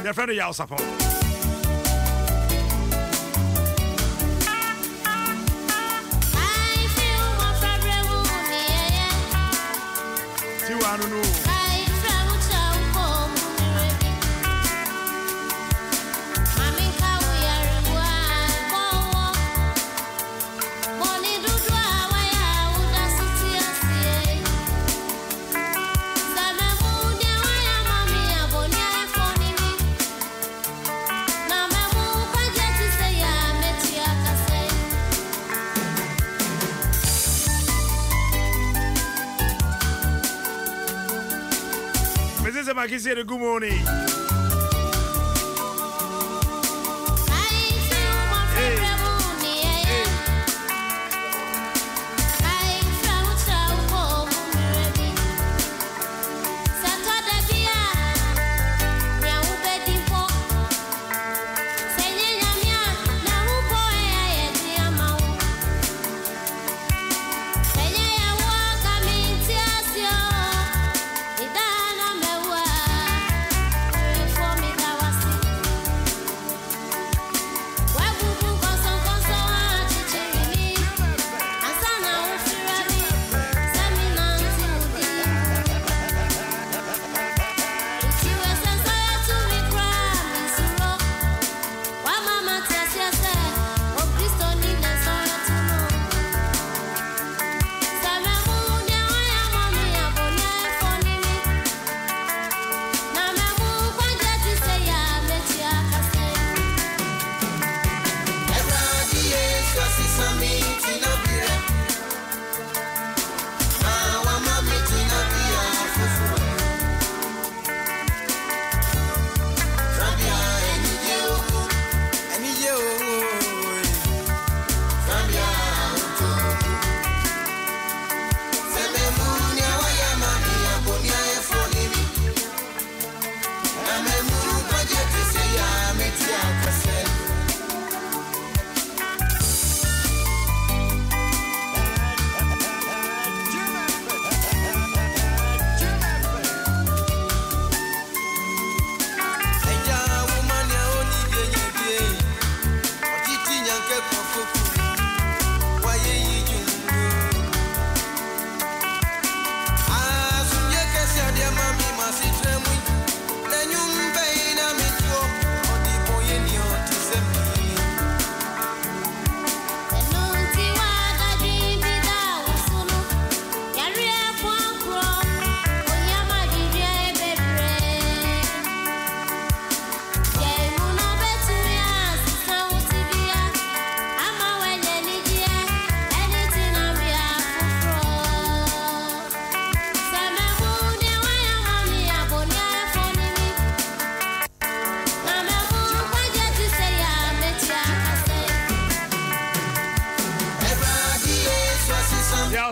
Your friend ya support. I don't know. Good morning.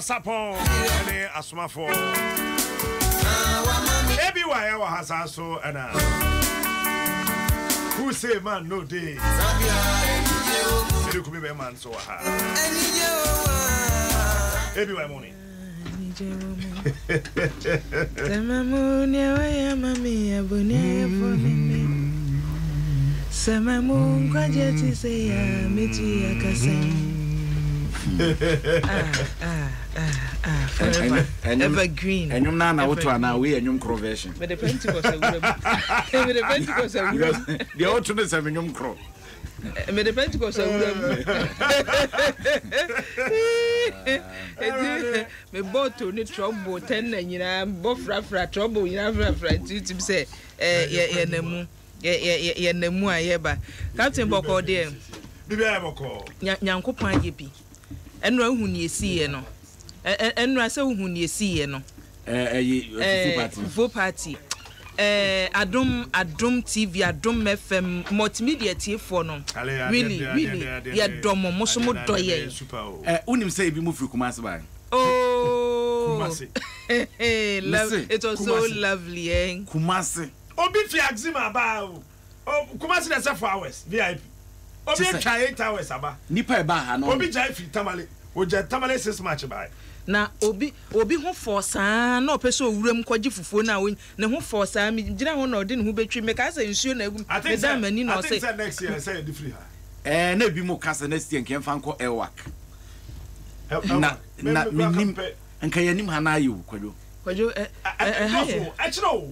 Sapon any asma for maybe why our has also and who say man no day you could be a man so maybe why morning evergreen and you na what na we and you conversion but the Pentecost the Pentecost the autumn is having you cro me the Pentecost me bought to ni trouble 10 na nyina bo fra trouble nyina fra tim say ye namu ayeba Captain Boko there bibia boko nyankopon ye bi enura hu ni esiye no enura se hu ni esiye no full party Adom TV Adom FM multimedia TV no really ya domo mosomo doye unim say bi mu firi Kumasi ba Kumasi it was so lovely Kumasi obi fi axima ba Kumasi na say 4 hours VIP obi try 8 hours aba nipa e ba ha no obi jai fi tamale o je tamale 6 match ba na obi ho force na opese owuram kwaji fufuo na ne ho force me gina ho na odi ne ho betwi me ka say nsuo na agum me da mani na o say next year say different na bi mo kasa next year nkem fa nko ewak na minim nka yanim ha na ayo kwadwo achiro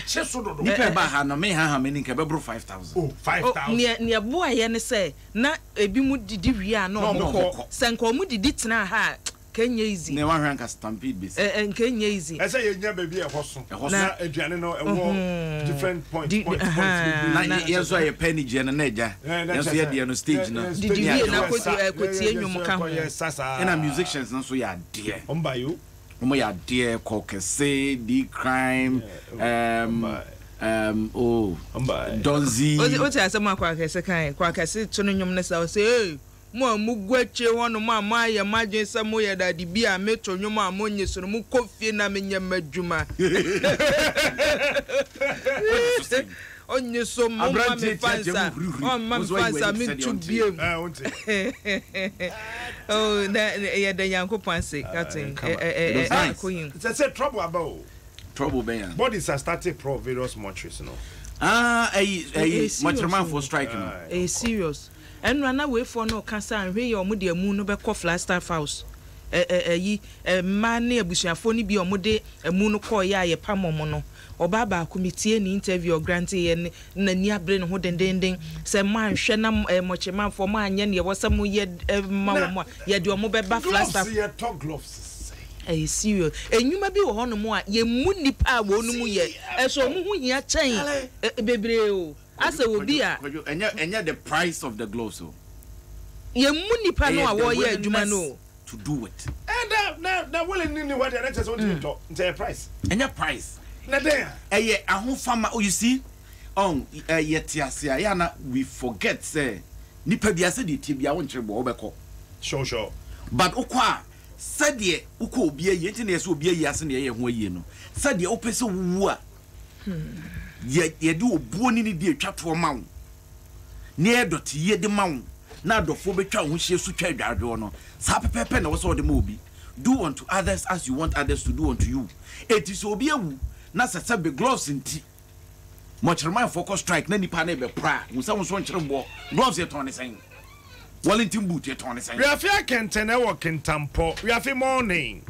chesododo nipa ba ha no me ha me nka be bro 5000 oh 5000 ne boa ye ne say na ebi mu didi wi a na omko senko mu didi tena ha kenya easy ne wa hwanka stampede base kenya easy say ye nya baby e hoso na aduane no e wo different points na yeso ye penny je na eja yeso ye de no stage no didi wi na kotie nwum ka ho na musicians no so ya de ombayo omo ya de kokese di crime donzi o ti asema kwa kese kan kwa kese tunu nwum ne sa o say mo mugwache wono ma ya maje sa mo ya dadi bia meto nwum a mo nyeso mo kofie na menya madwuma onye so mo ma me fansa o ma me fansa me tubiem oh na ya da yankopon say captain koyin say trouble about trouble ben bodies are started pro various mortuaries no mortuary for strike no serious and na we for no cancer anhwe ye omo de amu no be ko Flagstaff House ma na abusuafo ni bi omo de amu no ko ya ye pamomo no oba ba committee ni interview grant ye na ni abre no ho dendenden se man hwe na mochema for ma anye ne wosam ye ma mo ye de omo be ba Flagstaff serious enyuma bi wo ho no mo a ye mu nipa a wo no mu ye so mo hu hia chen bebre o asa obi a enya the price of the gloves so ye mu nipa no a wo ye adwuma no to do it and na willing ni what the next want to talk the price enya price na there ahofama you see on yetiasia ya na we forget say nipa bia se de tie bia wo nkyere bo obekọ sure but ukwa sadie ukọ obi ayi enti na ese obi ayi ase na ye ho ayi no sadie opese wuwu a ye de obuo ni de atwato mawo ne edoti ye de mawo na adofo betwa ho hie su twa adwadwo no sa pepepe na wo so de ma obi do unto others as you want others to do unto you it is obi awu na sese be gloves nti mocherman focus strike na nipa na be pra musa wo so nkyere bo gloves ye ton sen Wellington boot ye ton sen we afia kenten e wo kentampo we afia morning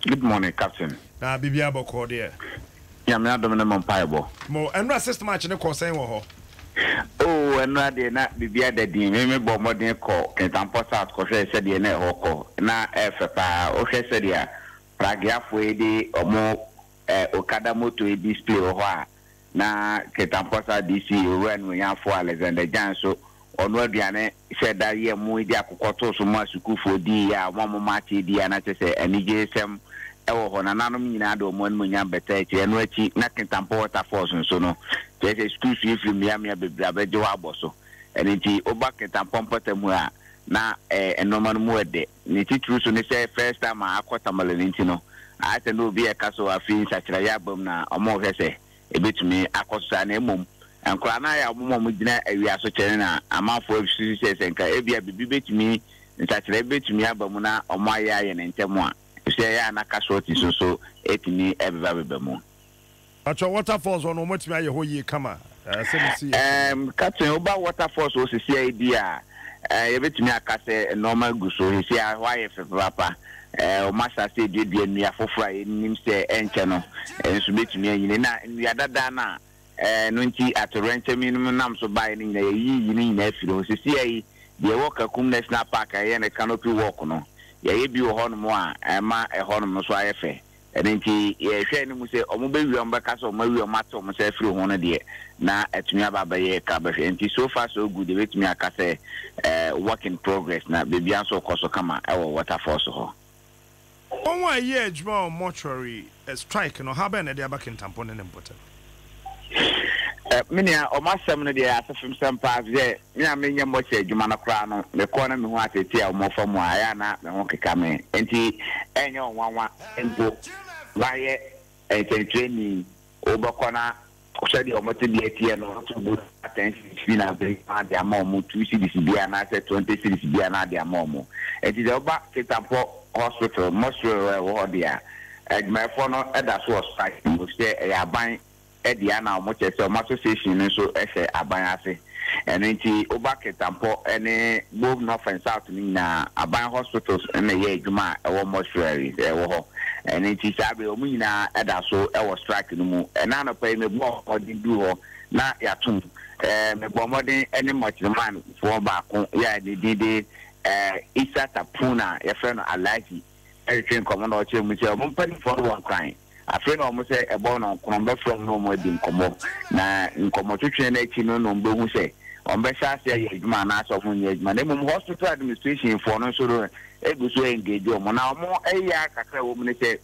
good morning captain na bibia boko de ya me Adom na mompaibo mo enra system match ne ko sen wo ho oh enra de na bibia de din me bo modern ko kentampo south ko hwe se de na ho ko na efepa o hwe se de a pragiafo e de omo okada moto e display ho a na kentampo south DC owura no yanfo Alexander Janso ono aduane se da ye mu di akokoto so mu asukufo di ya mo mate di ya na se anije sem ewo ho na nanom nyina do mo nya beta eche eno achi na kentampo water force nso no je school fee film ya me bebra beje wa aboso eniti oba kentampo mpotemu a na enoman mu ede ni titru so ne se first time akota maleniti no a te no bi e kaso afi sachira ya bom na omo hwese ebetumi akosa na emom ankora na ya omo mo gina awia so chere na amafo afisi se senka ebia bibi betumi sachira betumi abam na omo aya ye ne ntemu a se ya na kasoti so etimi ebeba mu acho waterfalls on omotimi aye ho yi kama se me see captain oba waterfalls o sisi idea ye betimi akase normal guso hisi a why papa o masa se die nua fofora enim se enche no enso betimi anyine na nua dada na no nti atorente minimum nam so bai ni na yi na afiri o sisi ai de woka kum national park aye na canopy walk no ye bi wo hono mo a ma hono no so ayefe enenti ye hwe ni mu se omo be wi omba ka so ma wi omato mo se afiri ho no de na etumi ababa ye ka ba hwe enti so far so good betumi aka se work in progress na bebi anso koso kama ewo waterfall so ho onwa ye adwuma mortuary strike no ha ba na de abakin tampo ne important minia o masem no de asefim sempa ze minia menye moche adwuma na kra no me ko na me hu atete a mo fam aya na me ho keka me enti enye onwanwa ento waye training obakona osadi o mote bi etie no to go attention na be ade amom 2 cedis bia na 20 cedis bia na ade amom enti de oba ketampo hospital Mortuary wo dia adwumayɛfoɔ no ɛda so wɔ strike mo sɛ ɛyɛ aban ɛde ana mo kyɛ sɛ ɔmo association no so ɛhyɛ aban ase ɛno nti oba ketampo ɛne both north and south ni na aban hospitals ɛna yɛ adwuma ɛwɔ mortuary ɛwɔ hɔ ɛno nti sabe ɔmo nyinaa ɛda so ɛwɔ strike no mu ɛna no pɛ me bɔ ɔde du hɔ na yatum me bɔ mɔden ɛne mochman fo baako yɛ de dide Isa Tapuna yɛfrɛ no Alaji ɛretwe nkɔmɔ na ɔkyerɛ mu sɛ ɔmo mpanimfoɔ no wɔn kran afei na ɔmo sɛ ɛbɔ no nkɔmɔ bɛfrɛ no ɔmo adi nkɔmɔ na nkɔmɔ twitwe no akyi no na ɔmo bɛhu sɛ ɔmo bɛhyɛ ase ayɛ adwuma anaasɛ ɔmo nyɛ adwuma na mmom hospital administration foɔ no nso no egu so engage ɔmo na ɔmo ɛyɛ kakra wɔ mu ne sɛ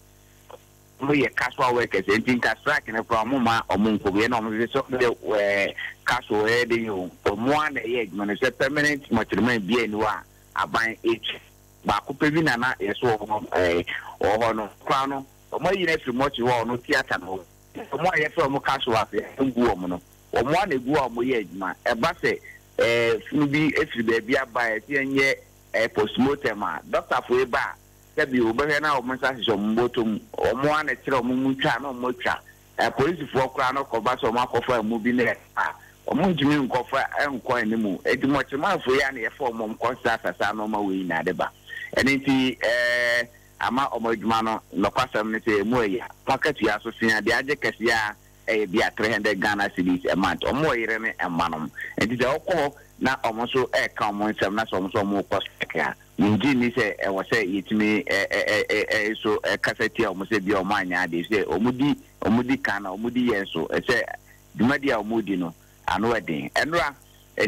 ɔmo yɛ casual workers nti nka strike ne kora ɔmo ma ɔmo nkɔbie na ɔmo sɛ sɛ casual ɛyɛ de yɛ ɔmo a na ɛyɛ adwuma no sɛ permanent mɔtiriman bi aniwa a aban h baako pe bi na na yeso ho no kwa no omo yi na firi mochi ho no theater no omo aye fe omo kaso afi ngu omo no omo na egu omo ye adwuma e ba se funu bi efiri ba bia ba e tie nye postmortem a doctor fo e ba se bi obo na omo sa se omo botom omo na kire omo mutwa na omo twa police fo kwa no ko ba so omo akofa mu bi na omo ntumi nkofa enko animu edimoche manfo ya na ye fo omo nkosa asasa no ma we na de ba enti ama omo adwuma no nokwasam ne se mu ya pakatu ya so sia de age kese ya bia 300 Ghana cedis a month omo yire ne emanom enti de okọ na omo so ka omo nsem na so omo ko seka nji ni se wo se yitimi so kaseti omo se bia omo anya de se omudi kana omudi yenso se dumadi a omudi no ano edin enra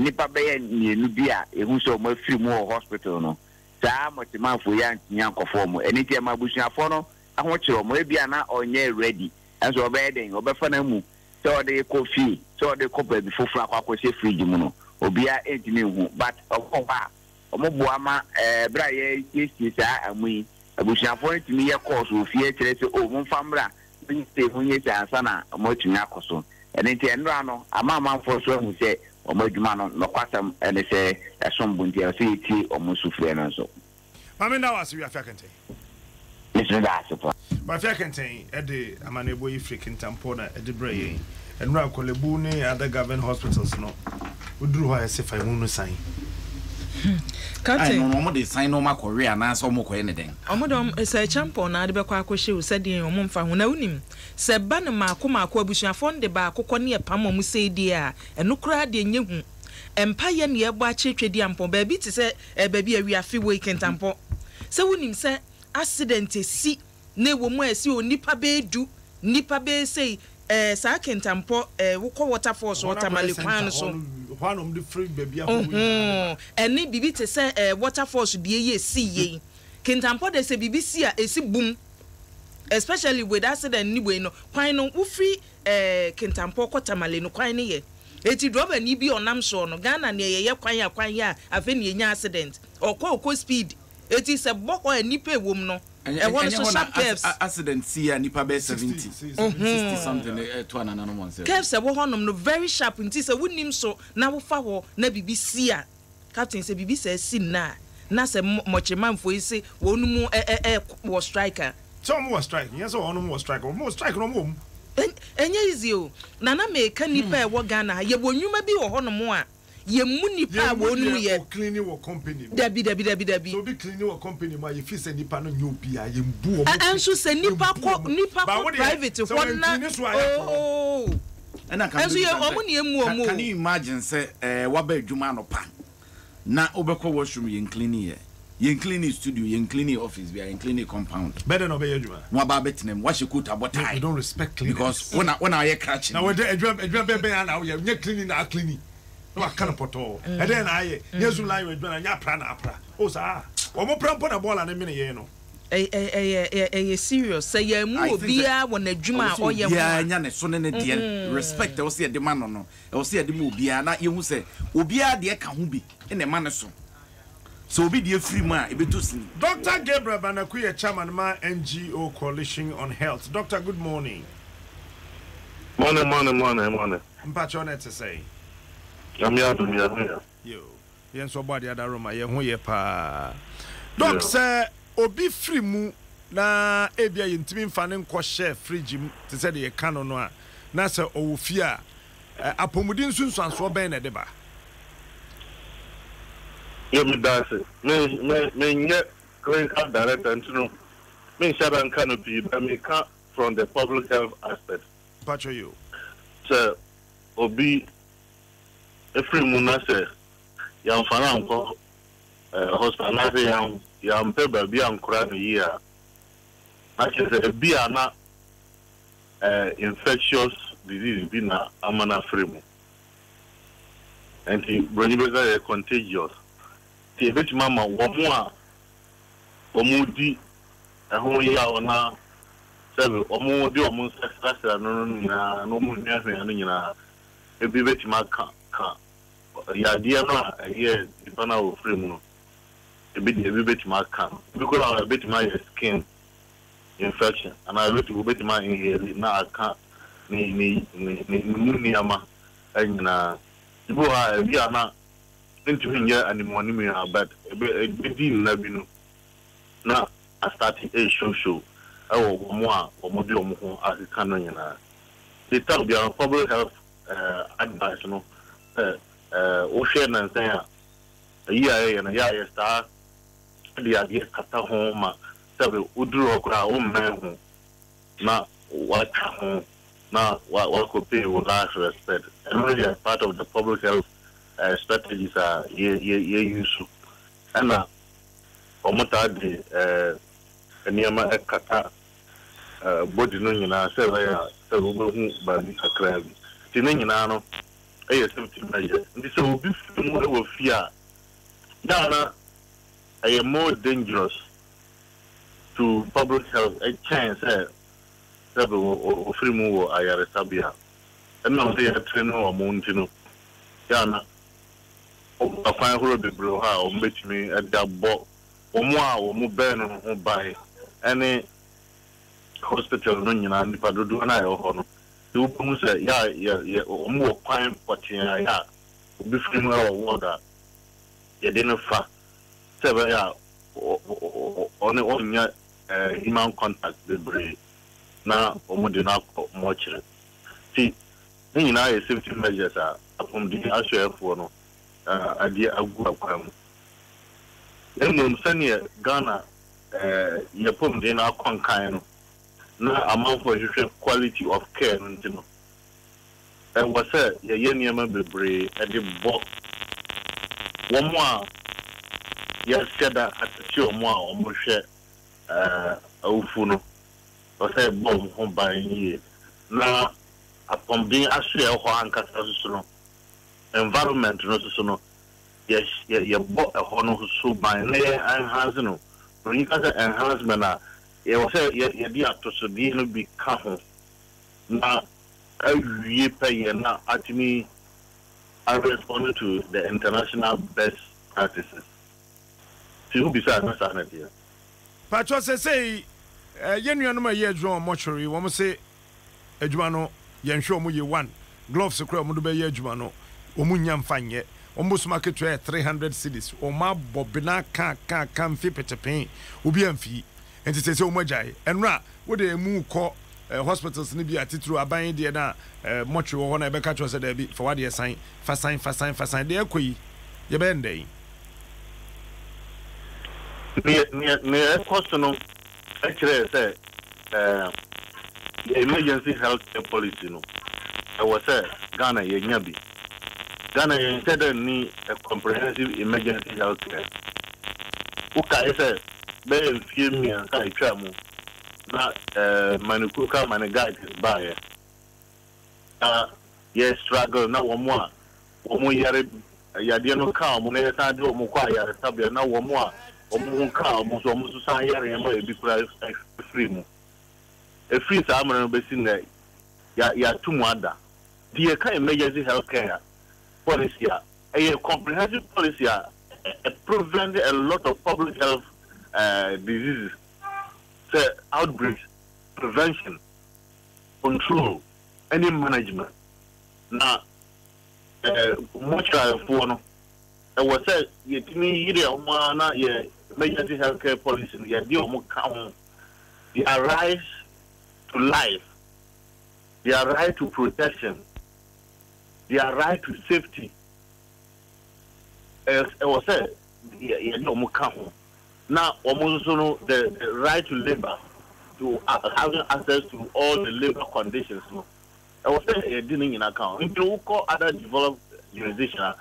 nipa beye nienu bia ehu so mo afiri mu hospital no saa motimanfo ya ntinya nkofo mo eniti ma busuafo no ahokyere mo ebia na onye ready enso obeye den obefa na mu so ode coffee so ode kopa bi foforo akwakọ se fridge mu no obia entimi hu but okwa omobo ama bra ye esi saa amui abusuafo ntimi ye course ofie kire se o mo famra nte hunye sansa na mo tunya akoso eniti enra no ama for so hu se omo adwuma no nokwasam ene se esombunti e se iti omo sufre no so mame na wase wi afakente Mr. Dasopo ba afakente e de amanebo yi freaking tampo na e de braye enra kolebu ni other government hospitals no uduru ho ese fa mu no sign Captain no mo de sign no ma Korea na so mo ko ene den omo dom se champion na de be kwa akɔhye o sɛde omo mfa ho na unim se ba ne maako abusuafo nde ba akokɔ ne pam omo sei di a eno kura de nye hu empa ye ne ebo achetwedi ampo ba bi te se ba bi awi afi wo ikentampo se unim se accident si na wo mu asi onipa be edu nipa be sei saa kentampo wokɔ waterfalls watermale kwan so hwanom de free baby afọ eni bibi te se waterfalls de ye si ye kentampo de se bibi si a esi boom especially with accident ni we no kwan no wo free kentampo kwatamale no kwan ne ye eti driver ni bi onam so no Ghana ne ye kwan ya afa ne nya accident okɔ speed eti se boko anipa ewom no e won so sharp curves accident see anipa be 70 60 something to anana no monse curves e wo honom no very sharp nti se wonim so na wo fa ho na bibi si a captain se bibi se si na se mochimanfo ise wonu mu wo striker so mo strike yes so wonu mo strike no mo enye easy o na make nipa e wo Ghana ye wonwuma bi wo honom a ye mu nipa wonu ye cleaning wo company dabi so be cleaning wo company ma ye fi se nipa no nyo bi a ye mbu o enso se nipa ko private one na oh ena kan enso ye omo ne emu omo can you imagine say wa ba adwuma no pa na obekọ washroom ye cleaning ye cleaning studio ye cleaning office be ye cleaning compound better no be adwuma wa ba betinem wa she coat abotai you don't respect cleaning because when I hear catching now when adwuma be na ye cleaning na cleaning no kana poto e den na aye yesu line we dwana nya pra na apra o sa o mo prampo na bola na me ne ye no serious say ye mu obia won adwuma o ye ho ya nya ne so ne de respect o se de ma no o se de mu obia na ye hu se obia de ka ho bi ne ma ne so obi de free ma e beto sin Dr. Gabriel Banakuye chairman ma NGO Coalition on Health. Doctor, good morning. Morning. Mpacho net to say I'm here. yo yen so body other room ye ho ye pa doc say obi free mu na ebia yentimi mfa ne nkɔ share fridge mu te sɛ de ye ka no a na sɛ owo fi a apomudin sunsuanso bɛn na de ba me that's it me get clinical director ntino me shaban canopy but me come from the public health aspect patcho you so obi efri mu na say yam fana nko hospital na say yam pe ba bi ankura no yi a actually bi ana infectious disease bi na amana free mu and the bronyibeza contagious ti bit mama wo mu a omudi ehun ya ona sebe omudi omun sextra no na no mu nya hwe no nyina ebi bit ma ka ya dia no here dipana o free mu no ebi bit ma ka because our bit ma skin infection and I bit ma inhale na aka ni ama anyina ibo ha ebi ana into here and money me but ebi na bi no na I started a show mo a mo de mo ho aka no nyina the talk be public health advice no o share na say ya star the idea kata ho ma sabe uduro okra o man ho na wa ka ho na wa ko pay with last respect and really as part of the public health strategies are use and omota de eniyama ekata body no nyina say say we hu ba ni kakra bi ti no nyina no safety measure ndi so obi mu e wo fia na more dangerous to public health a chance sabe o free mu wo ayare sabia na say train no amontino ya na o afan horo bebro ha o metimi adabo omo a o mu be no ho bai ene hospital no nyina nipa dodo na ye ho no you come say ya o mu kwan potia ya obi free mu wa woda ye de no fa sabe ya on human contact bebre na omude na mortuary see ni na safety measures from the assured no adi agu akwam enu sane Ghana ye pom de na konkan no na amount for quality of care no and was say ye niam bebre e de bo one more yes said that at the omo hwe awufu no o say bom ho ban yi na upon being assured ho ankasa so no environment no so no yes ye bo ho no so ban na enhance no when you can enhancement na ye o say ye di atoso di no bi ka ho na awie pe ye na atimi are responding to the international best practices who beside na sanity patcho say yenuanu ma ye adwuma mortuary wo mo say adwuma no ye nhwe omo ye 1 gloves kura omo do be ye adwuma no omo nya mfanye omo so market 300 cedis omo bobina ka mfi petepen obi amfi enti say omo agyae enra wo de emu ko hospitals ni bi atitru aban de na mortuary wo na e be ka cho say da bi for what ye sign fa sign de ekoyi ye be ndai ne question no actually say emergency health care policy no I was say Ghana ye nyabi Ghana ye said ni a comprehensive emergency health care uka say be enfie mi anka etwa mu na manukuka managate bae ye struggle na womo yare yade no ka mo na yesa de womo kwa yare sabia na womo a omo ka omo so san yare ma ebi kura free mu e free sa amana no besi na ya tumu ada the kind emergency health care policy a comprehensive policy prevent a lot of public health diseases say outbreaks prevention control any management na mortuary for no e was say yetimi yire o ma na ye emergency healthcare policy, their right to life, their right to protection, their right to safety. As I was said, now almost know the right to labor, to having access to all the labor conditions. I was saying dealing in account. If you call other developed jurisdictions,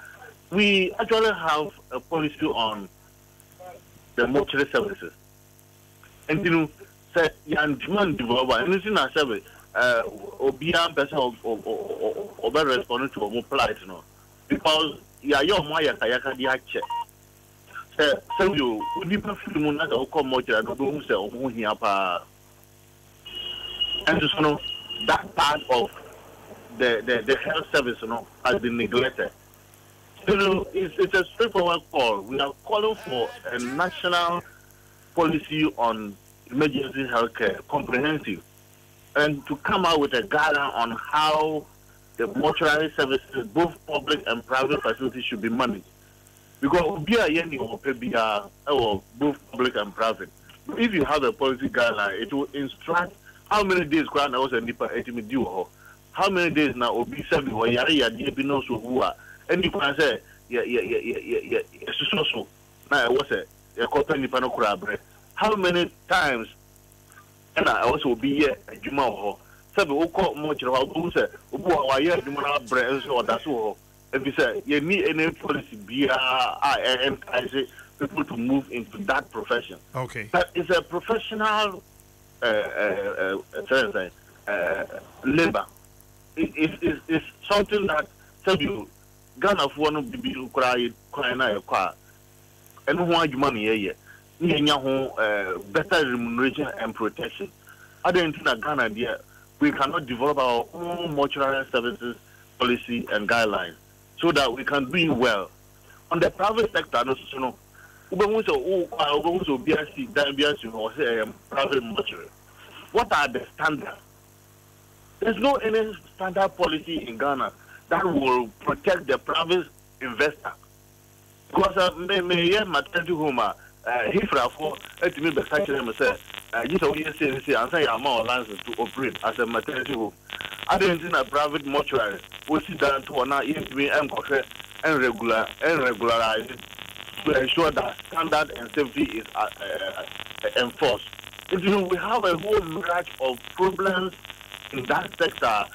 we actually have a policy on the mortuary services. And say demand developer anything I say obian person or better responding to a more polite, because your Maya Kayaka di check. So you would be perfectly not a come mortuary who say who here and so that part of the health service has been neglected. So it's a straightforward call. We are calling for a national policy on emergency healthcare, comprehensive, and to come out with a guideline on how the mortuary services, both public and private facilities, should be managed. Because we are both public and private. If you have a policy guideline, it will instruct how many days ground was a nipa do, how many days now will be serving or yari and you can say, so now I was a cotton nipano crab. How many times and I also be here at Juma? Seven will call much about who said, why you have bread or that's all. If you say, you need any policy, I say people to move into that profession. Okay. That is a professional labor. It's something that tell you Ghana for one be crying and who want money here. Better remuneration and protection. I don't think that Ghana dear, we cannot develop our own mortuary services policy and guidelines so that we can do it well. On the private sector, private mortuary. What are the standards? There's no any standard policy in Ghana that will protect the private investor. Because maternity home, Hifrafo, let me be such a say, you know, you say, and say, I'm more license to operate as a maternity home. I don't think a private mortuary will sit down to an and regularize it to ensure that standard and safety is enforced. We have a whole range of problems in that sector.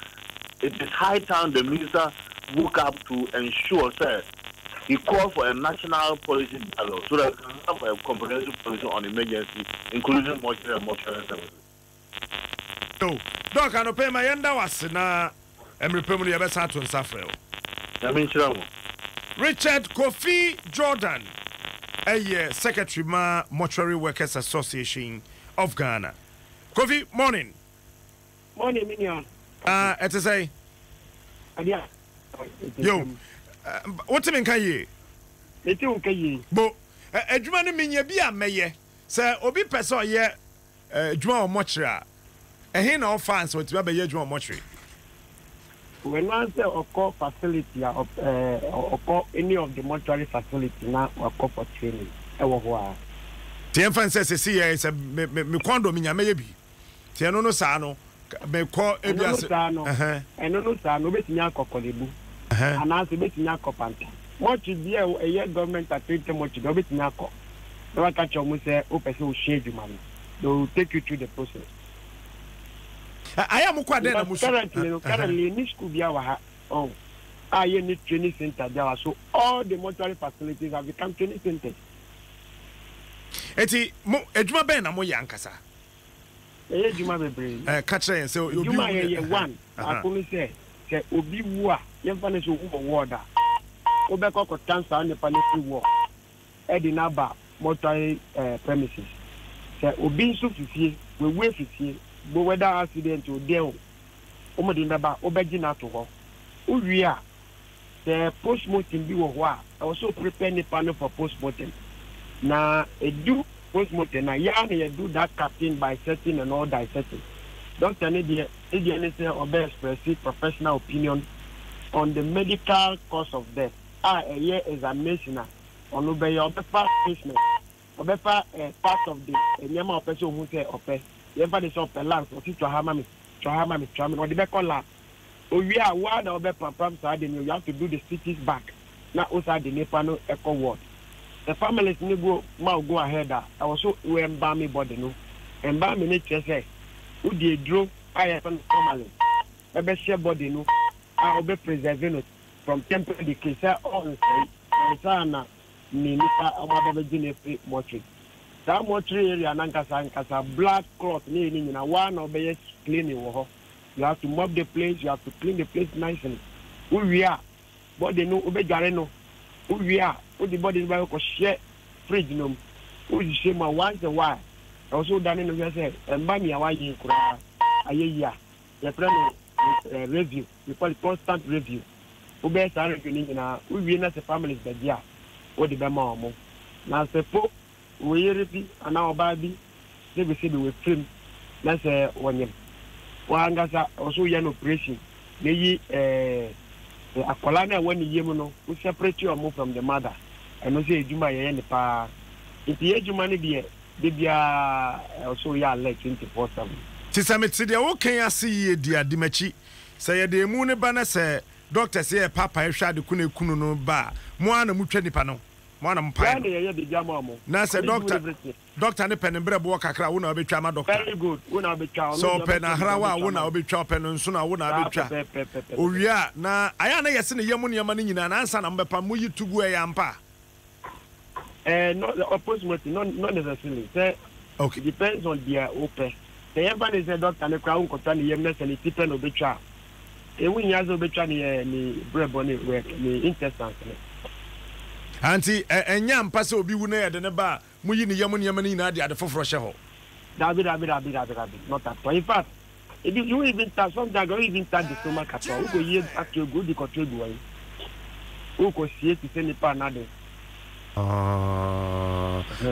It is high time the minister woke up to ensure that he called for a national policy dialogue so that we can have a comprehensive policy on emergency, including mortuary and mortuary services. So, Doc, I don't pay my end was na every family ever sat on Safrel. Richard Kofi Jordan, a secretary ma Mortuary Workers Association of Ghana. Kofi, morning. Morning, Minion. At a say, yeah. Yo, what's the mean? It's okay. But a German mean be a mayor, sir, Obi Peso ye, Juan Mortuary. A hen of fans with Rabbi Juan Mortuary. When I say a core facility or any of the mortuary facility now or call for training. The infant says, see, it's a me quando minya maybe. Tiano Sano, me call Ebias, and no Sano, bet Yanko Colibu, and answer bet Yanko Panta. Much is there a year government at 20 much go bet Yanko. The catch almost say, Open will shade you money. They will take you through the process. I am quite currently in this could be our oh. I need training center there, so all the mortuary facilities have become training centers. Eti mo eduma ben na mo yankasa. Eduma bebre. Catch and so you do one. I could say obi wu a yemfa ne so wo water. Obeko ko transfer ne palliative war. Edi na ba mortuary premises. Say obi nso fifie, we fifie. But whether accident or deal, Omadinaba, Obagina to her. Uria, the post-mortem be what I also prepare the panel for post-mortem. Now, a do post-mortem, now, you do that captain by setting and all dissecting. Dr. Nadia, anything or best expressive professional opinion on the medical cause of death. A year examination on obey your past placement. obefa part of the nyama opeso hu say ope yemfa dey so land so to hama me or the back land owi a wa na obepam side you have to do the cities back na outside the nepa no eco ward the families ni go ahead I was so we emba me body no emba me ne say who dey draw I from family ebe share body no I obe preserve no from temporary decay on say na ni nipa amada be free mortuary that mortuary area nankasa black cloth ni na one obe cleaning wo you have to mop the place you have to clean the place nicely we are body no obe jare no we are the body by ko share fridge no we share ma once a while also done no say emba mi awa yin kura ayeya the friend review we call it constant review obe sa review ni na we na the families be dia what the bema omo na se po we yerepi ana oba bi se be se be we trim na se wonyem wa ngasa also yan operation na yi akola na wani yemu no we separate you from the mother and no say ejuma ye ne pa ipi ejuma ne de bia also ya like 24/7 ti sameti de wo kan ase ye di ademachi say ye de mu ne ba na say doctor say papa e hwa de kunu no ba mo ana mutwa nipa no mo ana mpa na say doctor ne pen bre bo kakra wo na obetwa ma doctor very good wo na obetwa so pen ahrawa wo na obetwa pen nso na wo na obetwa owia na aya na yese ne yemu ne ma ne nyina na ansa na mbepa mo yitugu e yampa not approximately not necessarily say okay it depends on their open the everybody say doctor ne kwa unko tani yemna se ni tipen obetwa ewu nyazo obetwa ni brebo ni work ni intestines anti enya mpa se obi wu na ye de ne ba mu yi ne yemu ne ma ne nyina de ade foforo hye ho dabi not at all in fact if you even start sometimes you even start the stomach at all go ye actually go the control do who go see it say nipa na de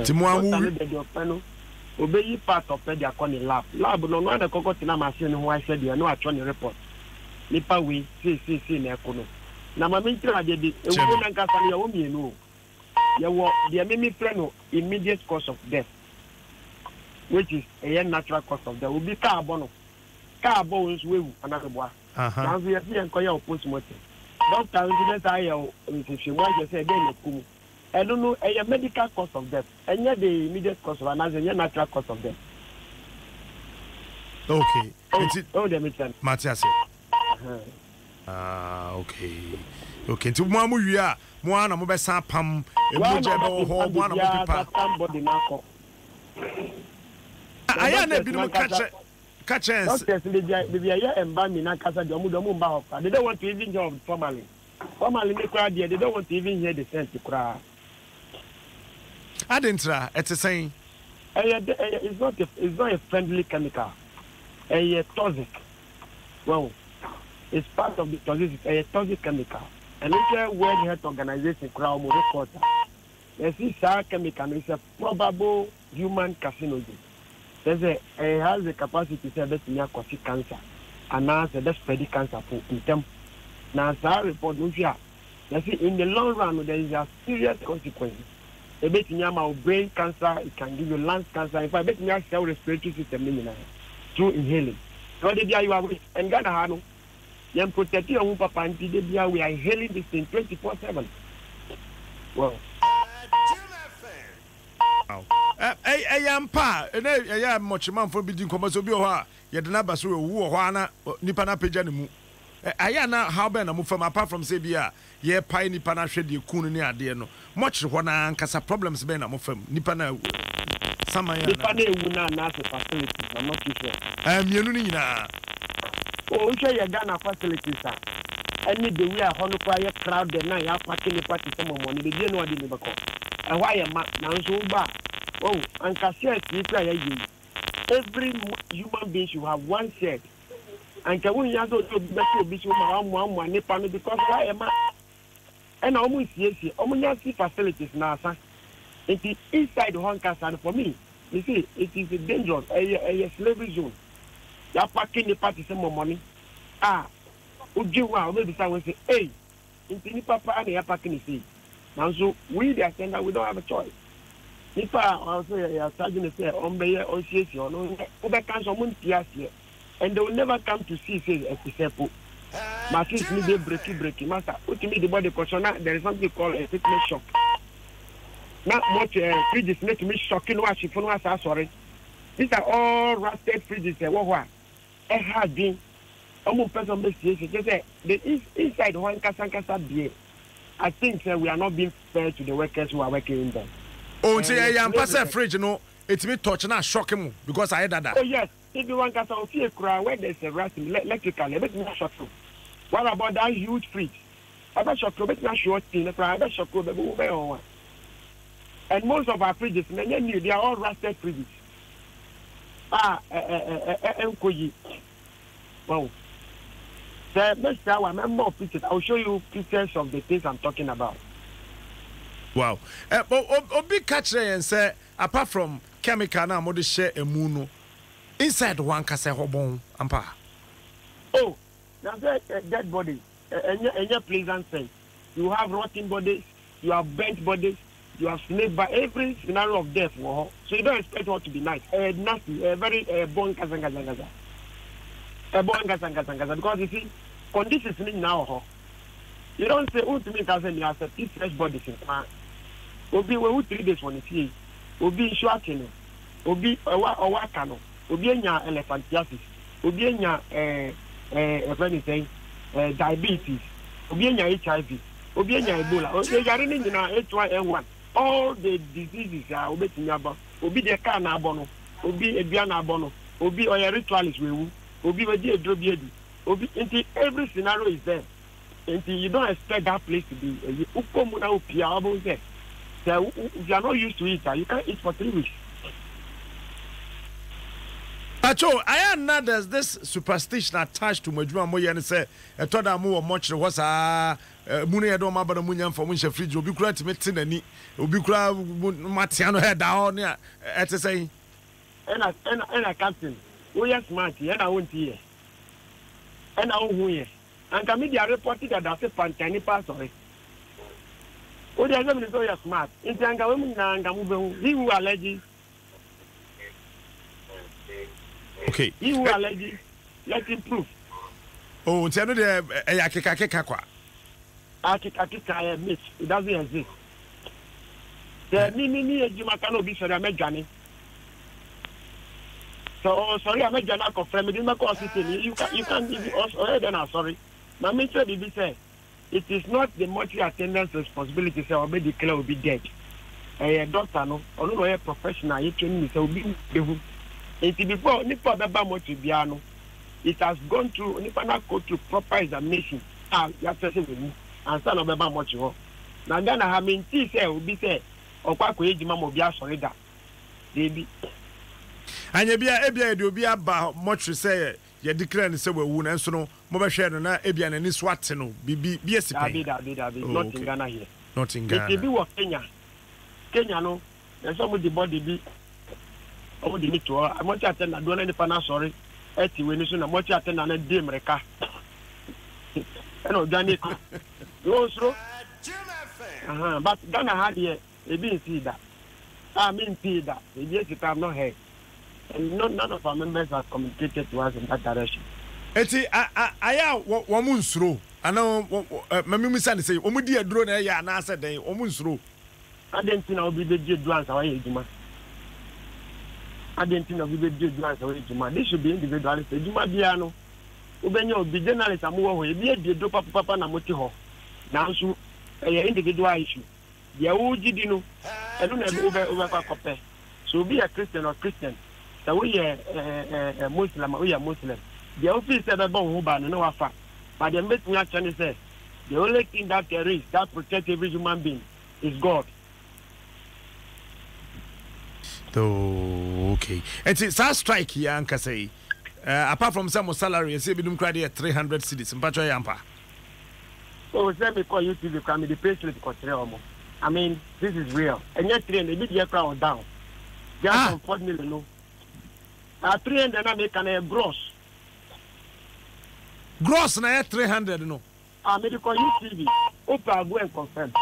ti mo awu obeyi part of the account lab no na kokoti na machine ho I said you no atcho ni report nipa we see na ekono na ma mentra de ewu na nkasa ya wo mienu ya wo the meme plan immediate cause of death which is a natural cause of death will be carbon is wewu anakeboa na so yesi enko ya postmortem doctor incident ayo if you want to say dey kum I don't know a medical cause of death and yet the immediate cause of another natural cause of death. Okay. The meeting. Matthias. Okay. To mo amu wi a mo ana mo be san pam e mo je be ho mo ana mo pipa. Aya na bi no catch. Doctors they are emba mi na kasa de mo mba ho. They don't want to even hear of formally. Formally they don't want to even hear the sense kra. Adentra it's saying it's not a friendly chemical. A toxic. Well, it's part of the toxic. A toxic chemical. And it's World Health Organization crowd report. There's this chemical is a probable human carcinogen. It has the capacity to say cause cancer, and now that's spread cancer for them. Now, report you see in the long run there is a serious consequence. A bit in your brain cancer, it can give you lung cancer. If I bet in your cell respiratory system through inhaling. So the you are with and Ghana Hano, you protect your papa and we are inhaling this thing 24/7. Well. I am pa, and I am much man for being commercial. Yet the number so who wana nipana pejanimu. Ayana how ben am from apart from Sabia, ye pie nipana shed ye coon near dear no. Much one and casa problems ben am from nipana. Some nipane wuna na facilities, I'm not too sure. Yunina. Oh, sure you Ghana facilities, sir. Any the way a honor quiet crowd the night after party some money, they didn't know what they never call. And why am I now so bad? Oh, and cashier every human being should have one shed. And can we also do better one because why am I? And almost yes, almost facilities now, sir. It is inside the one castle for me. You see, it is a dangerous, a slavery zone. You are packing the party some more money. Ujiwa, maybe someone say, hey, into the papa and you are packing the sea. Now, so we the attendant, we don't have a choice. Nipa also ya charging say on be on CC on over cancel months and they will never come to see say example. Machines need a breaky master. Ultimately the body question there is something called a fitness shock. Not much fridges need to be shocking what she for sorry. These are all rusted fridges what it has been almost person just say the inside one kasa beer. I think we are not being fair to the workers who are working in them. Oh, say I am pass a fridge no. It's me touching and shocking because I had that. Oh yes, if you want to see a crowd where there's a rat electrical, let me shock you. What about that huge fridge? I bet shock you, but not short thing. I bet shock you, but one. And most of our fridges, they are all rusted fridges. Wow. So next time I remember more pictures. I'll show you pictures of the things I'm talking about. Wow. Obi catch and say apart from chemical na mode share emuno inside one kase hobon ampa. Oh, that's a dead body. Any pleasant sense. You have rotten bodies, you have bent bodies, you have snake by every scenario of death. So you don't expect what to be nice. Nasty, very bone kazangaza. Because you see, conditions now. You don't say, oh, to me, you have to fresh bodies in plant. Obi we 3 days when it's here. Obi shwakeno. Obi owakano. Obi enya elephantiasis. Obi enya diabetes. Obi enya HIV. Obi enya Ebola. Obi yare ni na H1N1. All the diseases are obetimi aba. Obi de ka na abono. Obi edua na abono. Obi oya ritualist wewu. Obi we di edrobi edu. Obi until every scenario is there. Until you don't expect that place to be ukomu na opia abo there. If you are not used to it, you can't eat for 3 weeks. Acho, I am not there's this superstition attached to Majuma Moya and say, I told them more much was a Muni Adom Abba Munyan for Winsha Fridge, will be glad to meet Tinani, will be glad Martiano head down here at the say. And a captain, we are smart, and I won't hear. And I won't hear. And Camidia reported that that's a Pantani pass on it. Oh, the other is so smart. In Tanga, women and he who allergies. Okay. He who allergies, let him prove. Oh, tell me the Akika. Akika, Mitch, it doesn't exist. The Mimi, you cannot be sorry, I'm a Johnny. So, sorry, I'm a Johnny confirm. You can't give us, or then I'm sorry. My minister did say. It is not the mortuary attendant's responsibility to say, "Obey declare will be dead." A doctor, no, or a professional, you training will be able. It before Nipa Baba Mortuary, it has gone through Nipa go through proper examination. You have to say with me, and son of Baba Mortuary. Now, then I have been say will be said, or Quack Ejima will be a sorry that. Baby. And you be a Ebia, you'll be about much to say. You declare and say we won and so no mobile share na Ebian and Swat no be not in Ghana here. Not in Ghana. If you was Kenya no, and some of the body be over the need to I want to attend don't any pana sorry. Eti when you na want to attend and dem reka. No Ghana. You so but Ghana had here e be see that. I mean see that. Yes it have not heard. And none of our members have communicated to us in that direction. Eti aya womunsuro ana mamimi sane say omudi aduro na ya na ase den omunsuro adentina obi be jedu ansa wa ejuma adentina obi be jedu ansa wa ejuma this should be individualist ejuma bia no obenya obi journalist amuwo ho ebi edo papa na moti ho na nso individual issue dia ojidi no eno na over kope so be a Christian or Christian so we a Muslim we are Muslim. The office said about Huban no affair. But the making action is the only thing that there is that protects every human being is God. Oh, okay. It's a strike here, Anka say. Apart from some salary, I say we don't credit 300 cities in Pacho Yampa. So let me call you to the family, the place with control. I mean, this is real. And yet, they did the crowd down. Just on 4 million. No. 300 and make an gross. Gross na 300 no. Medical UTV. Opa go and confirm.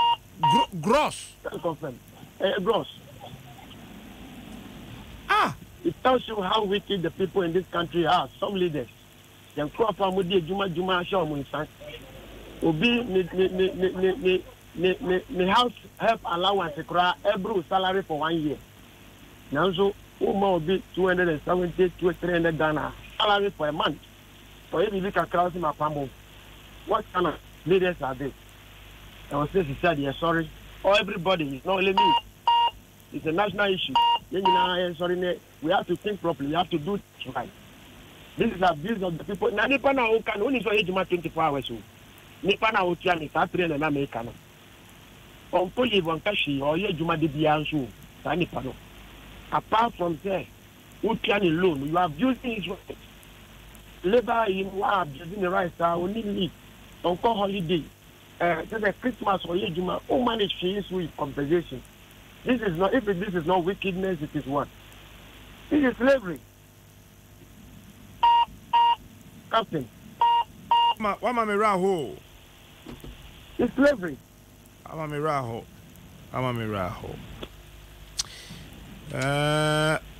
Gross. Confirm. Gross. It tells you how wicked the people in this country are. Some leaders. Them crop from with the Juma show Munsan. Obi me house help allowance to cry every salary for 1 year. Now so will be 270 to 300 Ghana salary for a month. So if you look at crowds in my family, what kind of leaders are they? I was saying, he said, yeah, sorry. Or everybody, it's not only me. It's a national issue. Sorry, we have to think properly. We have to do it right. This is abuse of the people. Now, Nipa na can only so age 24 hours. Nipa na otian is after an American. On police on Kashi or ye Juma de Biansu, Sanipano. Apart from there, Utian alone, you are abusing his rights. Labor in abusing the rights are only leave. On call holiday. Just a Christmas or ye Juma, all manage fees with compensation. This is not, if this is not wickedness, it is what? This is slavery. Captain. Wama me raho. It's slavery. Wama me raho.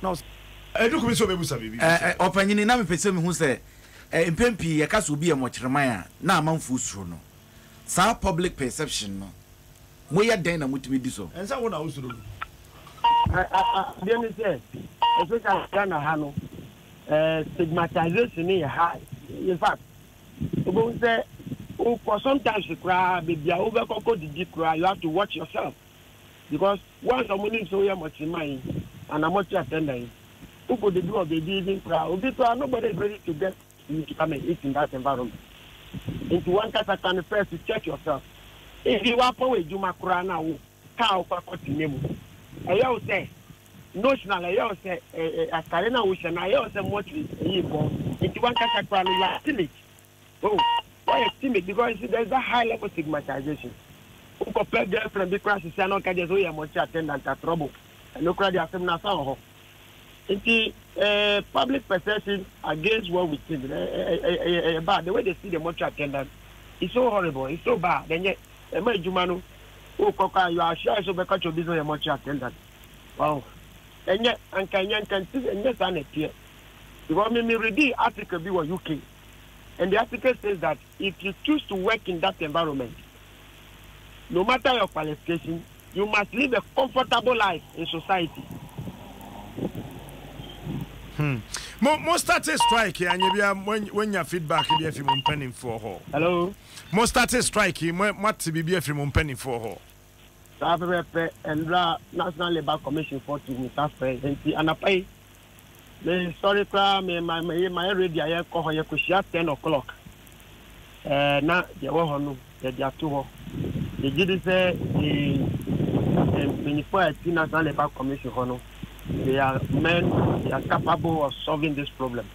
No. Do come so be busa bibi. Opanyini na me pese me hu se empempi ya kaso bi e mokyerman a na amanfu suro no. Sa public perception no. Moya den na mutumi di so. Ensa wo na usuro. Dem say, especially Ghana ha no. Stigmatization is high. In fact, sometimes you cry, baby, you have to watch yourself. Because once someone is so much in mind, and I'm much attending, who could do a baby even cry? Nobody is ready to get you to come and eat in that environment. Into one category, first to check yourself. If you are for a Juma Kurana, cow, I say, notional, I say, a Karina Ocean, I also watch it. Into one category, you are timid. Oh, why is timid? Because there's a high level stigmatization. Who compare girlfriend because she said, no, can just say, I'm much attendant at trouble. And look at the assembly now. Into public perception against what we think. But the way they see the much attendant is so horrible, it's so bad. Then yet, Jumano, oh, Coca, you are sure so because your business is much attendant. Wow. And yet, and can see, and yes, I'm here. Because me read the article be what UK. And the article says that if you choose to work in that environment, no matter your qualification, you must live a comfortable life in society. Most started strike here, and you when your feedback if you penny for her. Hello. Most started strike here, what to be if you penny for her. And National Labour Commission 14 and I pay. Sorry, my radio I call her 10 o'clock. Now they were they are 2. The did say the National Labour Commission they are men, they are capable of solving this problem.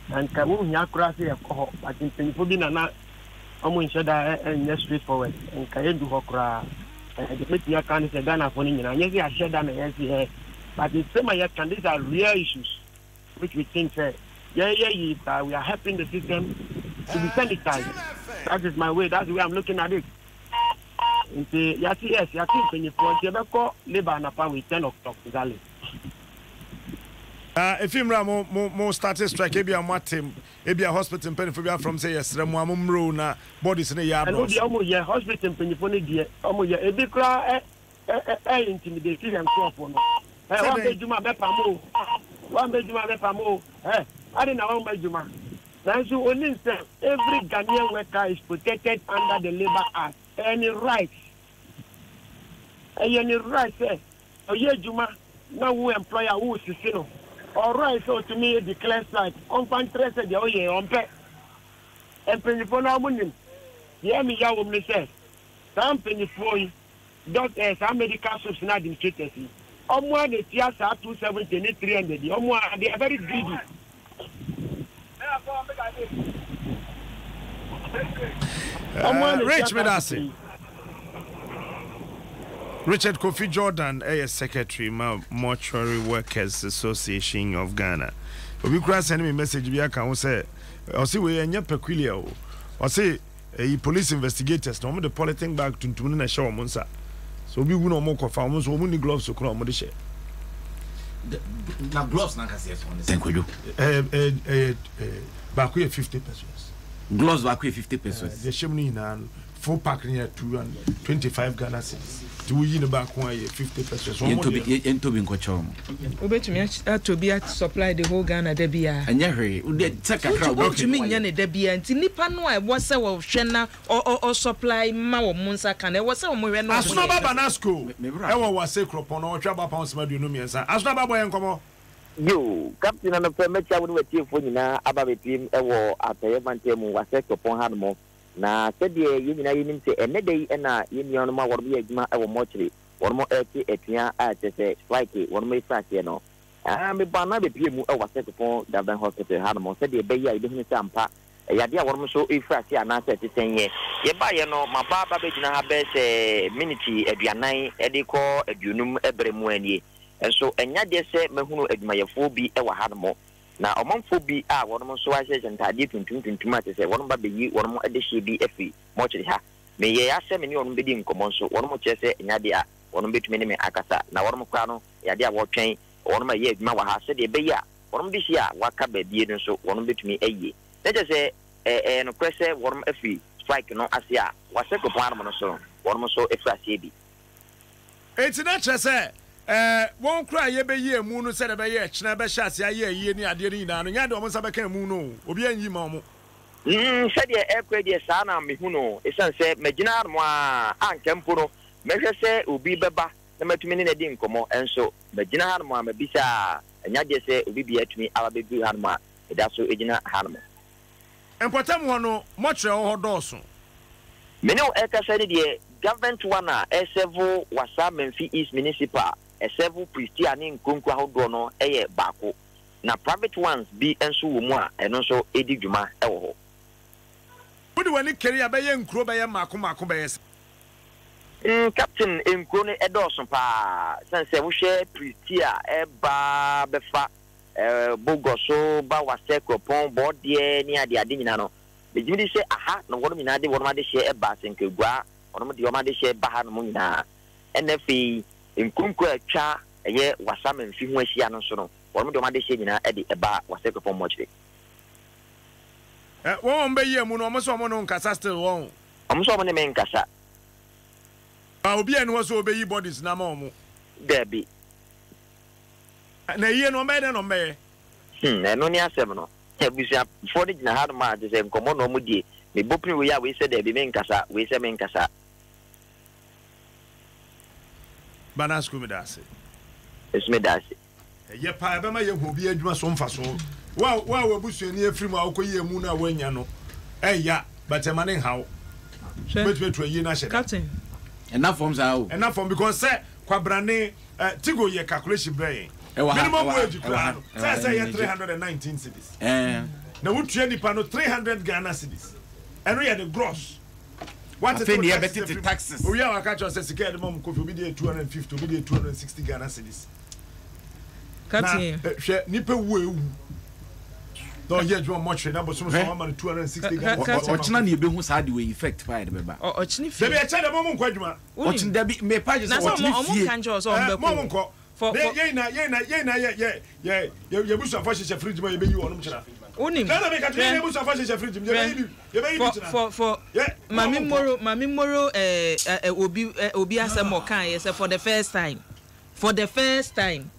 And Kamu Yakrasi a cohort, but in Penipudina, almost and straightforward, and Kayedu Hokra. The media can say Ghana for Indian, and yes, I share that and but the same can these are real issues which we think say, we are helping the system to be sanitized. That is my way, that's the way I'm looking at it. And say, yes, when you want to call labor and a with 10 o'clock exactly. If you more started strike, maybe I'm what him, maybe a hospital in Pennsylvania from say yes, Ramumro na bodies in a yard. I know the almost hospital in Pennsylvania, almost a big cry, intimidate and so on. One day, Juma Bepamo, I didn't know my Juma. That's the only thing. Every Ghanaian worker is protected under the Labor Act. Any rights, oh, yeah, Juma, now who employer who is you. All right, so to me, it declares like on contrast, oh, yeah, on pet. And Pennyphone, woman, yeah, me, young woman says, some Pennyphone, doctors, some medical shops, not in treatment. More the tears are 270, 300. More, they are very greedy. Rich Medasi. Richard Kofi Jordan, Secretary, Mortuary Workers Association of Ghana. But we cross send me message. We can say, "I see we are peculiar." I say, "Police investigators. No more the politics back to na show monsa." So we will no more confirm. So we need gloves to come on the share. na gloves na kase so ne senkojo ba ko 50 pesos gloves ba ko 50 pesos the shemni na full pack near 225 Ghana cedis to we in ba ko 50 pesos ento bi nkocho obetumi atobia supply the whole Ghana da bia anya hwe udi takakra obetumi nya ne da bia nti nipa no a wo se wo hwe na o supply ma wo munsa kan e wo se wo hwe no asuna baba na school e wo wase kropon no twa ba pounds ma duonu miensa asuna baba yen komo yo captain na pe mecha wo we tie fo nyina aba betim e wo ataye mantemu wase kropon hadmo na sede ye nyina yenim se ene dei na ye nyano ma worbe adwuma e wo Mortuary wormo eti etua a tese strike wormo ifate no me bana be pie mu e wase kropon Daben hospital hadmo sede be ya idehunu se ampa yade a wormo so ifate ana se tisenye ye ba ye no mababa be gyina ha be se minute aduanan e de ko aduonum ebremu anie enso enya de se mehunu adwumayefo bi e wa hadmo na omanfo bi a wonom so ahye jentade tuntum ate se wonom ba beyi wonom adehye bi afi Mortuary ha me ye ase me ne wonom bedi nkomo so wonom kyese enyade a wonom betumi ne me akasa na wonom kwa no yade a wotwen wonom aye adwuma wa ha se de beyi a wonom de hia waka ba bie no so wonom betumi aye na kyese no kwese wonom afi strike no ase a wase kopon no so wonom so afi ase bi etina kyese won kra ye be ye mu no se de be ye kyena be hyase aye ye ni ade ni na no nya de o msa be kan mu no obi anyi ma mo se de ekwe de sa na me hu no esan se magina mo a ankempo no mehwe se obi beba na matumi ne di nkomo enso magina mo a mabisa nya de se obi bi atumi aba be bi hanmo a eda so egina hanmo empotam ho no Mortuary ho doso me no ekasa ni de government one a esevo wasa Memphis East Municipal esevo Christian nkonko ahodo no eye baako na private ones bi enso wo mu a eno so edi dwuma ewo ho wodi wani career be ye nkro be ye mako be yes captain nkro ne edoso pa sense wo hwe Christian e ba befa bogoso ba wase kropon bodie ni ade nyina no be jimi se aha no wono nyina de wono ma de hye e ba senkegua wono de wono de hye ba ha no mu nyina NFA nkunku atwa eye wasame mfi ho ahia no so no wono de wono de hye nyina e de eba wase kropon Mortuary won be ye mu no omo so omo no nkasa still won omo so omo ne men nkasa ba obi ene wo so obeyi bodies na ma omo debi na ye no me de no me no ni asem no ebusia for de gina hard ma de se nkomo no mu die me bopri we ya we se debi men nkasa we se men nkasa banasku me dase esme dase ye pa be ma ye hu bi adwuma so mfa so wa abusuani afiri mu akoye mu na wanya no ya but e mane hawo betu yi na sheda captain enough forms are enough form because say kwabrane tigo ye calculation brain minimum wage kra say ye 319 cedis na wutua nipa no 300 Ghana cedis eno ye the gross what is the taxes we are catch us say the mom kofi bi dey 250 bi dey 260 Ghana cedis captain hwe nipa wu no ye jo Mortuary na bosom so ma 260 Ghana ochina na ebehu sa de we effect fa de beba ochini fi be e cha de mom nkwadwuma ochina da bi me page so ochini fi na so so on mom nko for ye busu afọ hye fridge ma ye be yi onum kira unim na be ka ye busu afọ hye fridge ye be yi for mami moro obi asem o kan ye say for the first time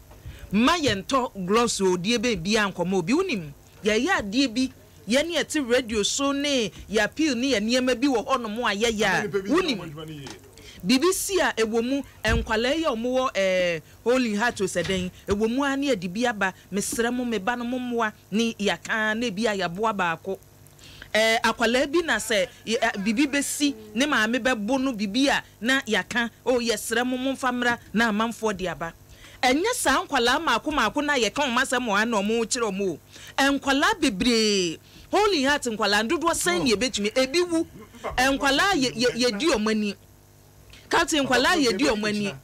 ma yento gloss odie be bia nkomo obi unim ye ya die bi ye ne eti radio so ne ya appeal ne ye niema bi wo hono mo aye ya unim BBC a ewomu enkwala ye omo Holy Heart oseden ewomu ani edibi aba mesrem me ba no momoa ni yaka na bi ayaboa baako akwala bi na se bibi besi ne maame bebo no bibi a na yaka o yesrem momfamra na amanfo de aba enye sa nkwala maako na ye kan masem wa na omo kire omo enkwala bebre Holy Heart nkwala ndodo san ne ebetumi ebiwu enkwala ye di omani Captain kwala ye di omani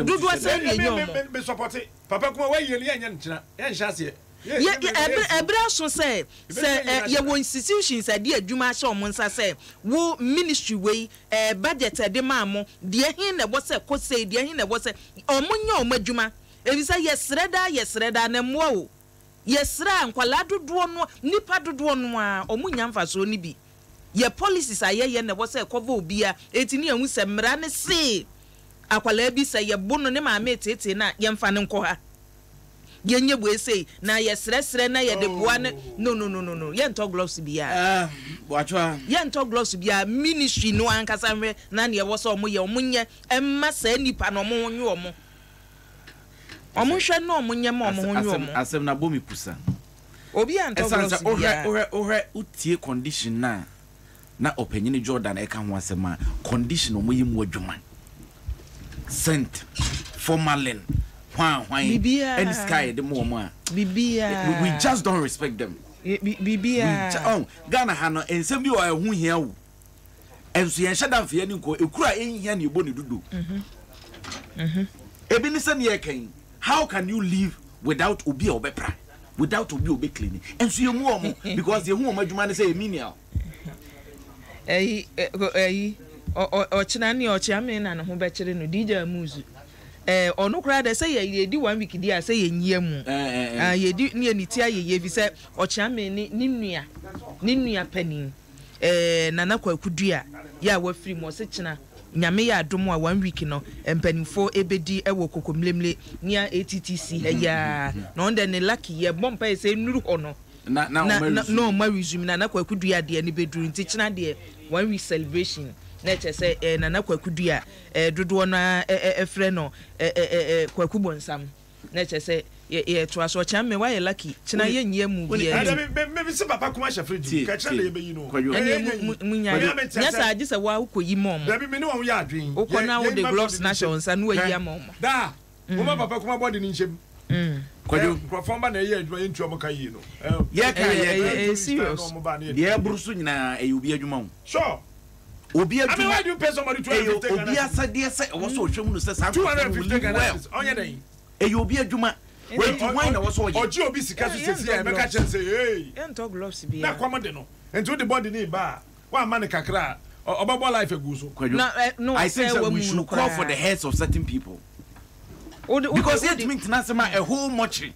dodo san ne enyo be support papa kuma wa ye nya nchina ye nhase ye ebra so say ye wo institutions ade adwuma hye omonsa say wo ministry wey budget de maamo de hin na bo say ko say de hin na bo say omonnya omadwuma ebisa yesreda na mmoa o yesra nkwala dodo no nipa dodo no a omunya mfaso ni bi ye policies ayeye na wo say cover obia etini ehun se mra ne se akwala bi say ye bono ne ma metete na ye mfa ne nko ha ye nye bu ese na ye sresre na ye de boa ne no ye nto gloves bia watwa ye nto gloves bia ministry no ankasa hwe na ne wo so omoye omunye emma sa nipa no mo nwe omo hwe no omunye ma omo nwe omo asem na bomi pusa obi anto gloves bia ohwe utie condition na opanyini Jordan eka ho asema condition omo yimu adwuma scent formalin and sky the more bibia we just don't respect them bibia Ghana hano ensem bi o ehun hia wo enso yen shada mfia ni nko ekura enhia na ebo ne dudu ebi ni se ne yekan how can you live without obi obepra without obi obeclean enso yemu omo because ye hu omo adwuma ne say menial o china ni o chiame na no ho bekire no DJ Muzu onu kura de say ye di 1 week dia say ye nyia mu ye di ne anitia ye bi say o chiame ni nua panin nana kwakudua ya wa free mo se china nyame ya adom a 1 week no empanifo ebedi ewo kokomlemle nia ATTC ya no nde ne lucky ye bompa say nuru ono no ma resume nana kwakudua de ne beduru nti china de 1 week celebration na che say nana kwakudua dodo na efre no kwakubonsam na che say ye to aso chame wa ye lucky china ye nyia mu bia me se papa kuma sha fredi ka chira le be yi no munya nya sa agi se wa ukoyi mom da bi me ne wo ya adwen ukona wo de gloves na shon sa no wa yi mom da wo ma papa kuma body ni nchem kwadu kwafomba na ye adwuma yentu omo ka yi no ye ka ye serious ye brusu nyina e obi adwuma wo sure obi adwuma I mean why do you pay somebody 250 obi asade se wo so hwem no se sa 250 Ghana onye den e obi adwuma wait why na wo so ye oji obi sika so sesi e meka chen say hey ento gloves bia na kwamode no ento the body ni ba wa man kakra obabo life aguso no I say we should call for the heads of certain people because it means nasema a whole mochri